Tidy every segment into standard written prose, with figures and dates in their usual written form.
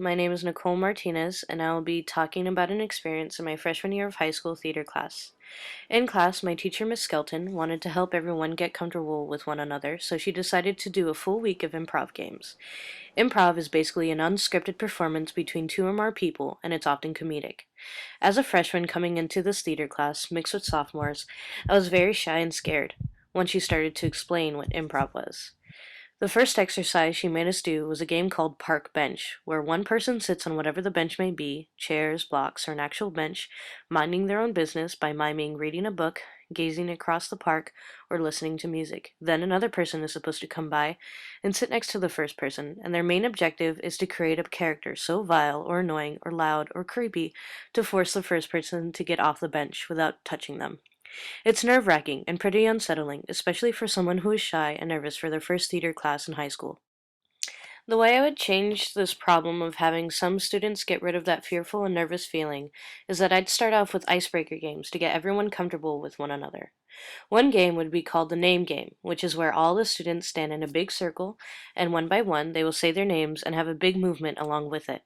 My name is Nicole Martinez, and I will be talking about an experience in my freshman year of high school theater class. In class, my teacher, Miss Skelton, wanted to help everyone get comfortable with one another, so she decided to do a full week of improv games. Improv is basically an unscripted performance between two or more people, and it's often comedic. As a freshman coming into this theater class, mixed with sophomores, I was very shy and scared when she started to explain what improv was. The first exercise she made us do was a game called Park Bench, where one person sits on whatever the bench may be, chairs, blocks, or an actual bench, minding their own business by miming reading a book, gazing across the park, or listening to music. Then another person is supposed to come by and sit next to the first person, and their main objective is to create a character so vile or annoying or loud or creepy to force the first person to get off the bench without touching them. It's nerve-wracking and pretty unsettling, especially for someone who is shy and nervous for their first theater class in high school. The way I would change this problem of having some students get rid of that fearful and nervous feeling is that I'd start off with icebreaker games to get everyone comfortable with one another. One game would be called the name game, which is where all the students stand in a big circle, and one by one they will say their names and have a big movement along with it.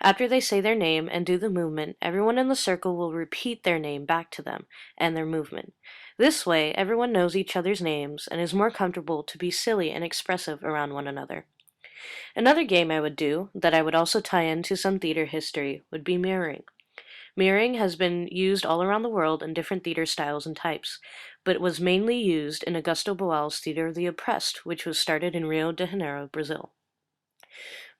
After they say their name and do the movement, everyone in the circle will repeat their name back to them and their movement. This way, everyone knows each other's names and is more comfortable to be silly and expressive around one another. Another game I would do, that I would also tie into some theater history, would be mirroring. Mirroring has been used all around the world in different theater styles and types, but was mainly used in Augusto Boal's Theater of the Oppressed, which was started in Rio de Janeiro, Brazil.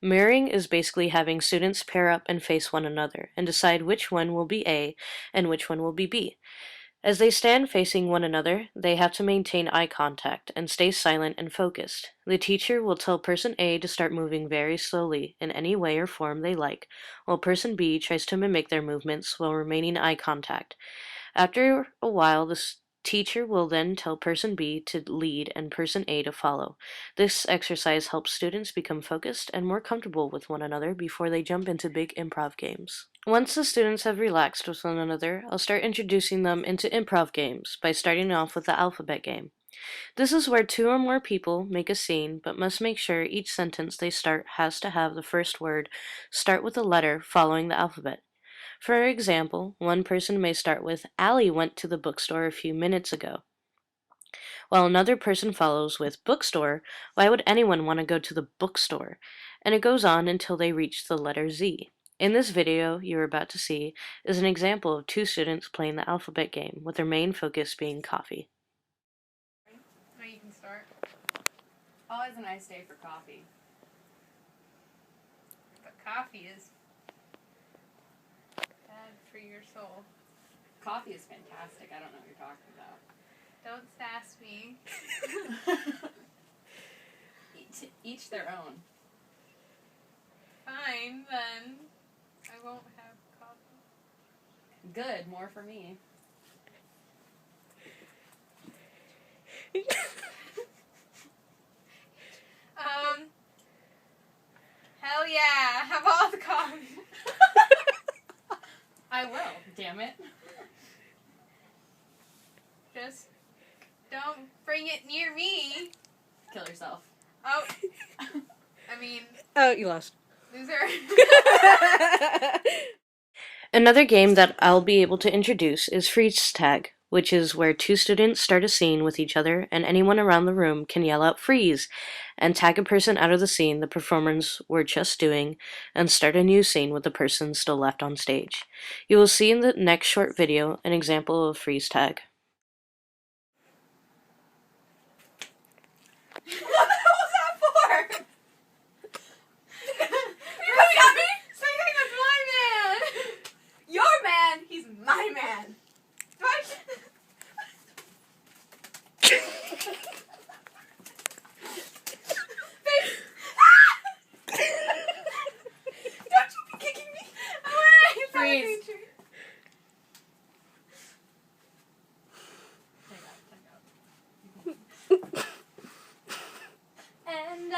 Mirroring is basically having students pair up and face one another and decide which one will be A and which one will be B. As they stand facing one another, they have to maintain eye contact and stay silent and focused. The teacher will tell person A to start moving very slowly in any way or form they like, while person B tries to mimic their movements while remaining eye contact. After a while, the teacher will then tell person B to lead and person A to follow. This exercise helps students become focused and more comfortable with one another before they jump into big improv games. Once the students have relaxed with one another, I'll start introducing them into improv games by starting off with the alphabet game. This is where two or more people make a scene but must make sure each sentence they start has to have the first word start with a letter following the alphabet. For example, one person may start with, Allie went to the bookstore a few minutes ago, while another person follows with, bookstore, why would anyone want to go to the bookstore? And it goes on until they reach the letter Z. In this video you're about to see is an example of two students playing the alphabet game, with their main focus being coffee. Now you can start. Always a nice day for coffee. But coffee is bad for your soul. Coffee is fantastic. I don't know what you're talking about. Don't sass me. Each their own. Fine, then. I won't have coffee. Good, more for me. Hell yeah, have all the coffee. I will, damn it. Just don't bring it near me. Kill yourself. Oh. I mean, Oh, you lost. loser. Another game that I'll be able to introduce is freeze tag, which is where two students start a scene with each other and anyone around the room can yell out freeze and tag a person out of the scene the performers were just doing and start a new scene with the person still left on stage. You will see in the next short video an example of freeze tag. What the hell was that for? You really got me? Saying that's my man. Your man, he's my man. What? Don't you be kicking me. Freeze. And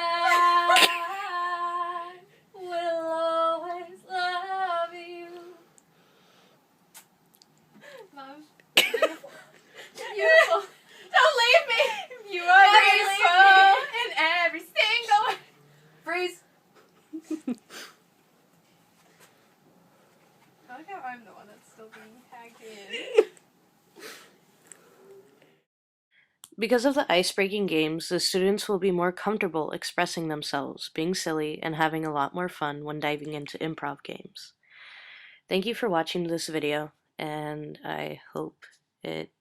Yeah. Because of the ice-breaking games, the students will be more comfortable expressing themselves, being silly, and having a lot more fun when diving into improv games. Thank you for watching this video, and I hope it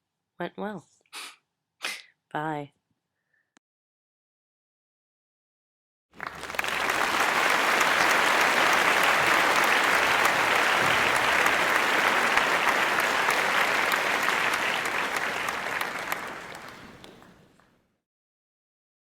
went well. Bye.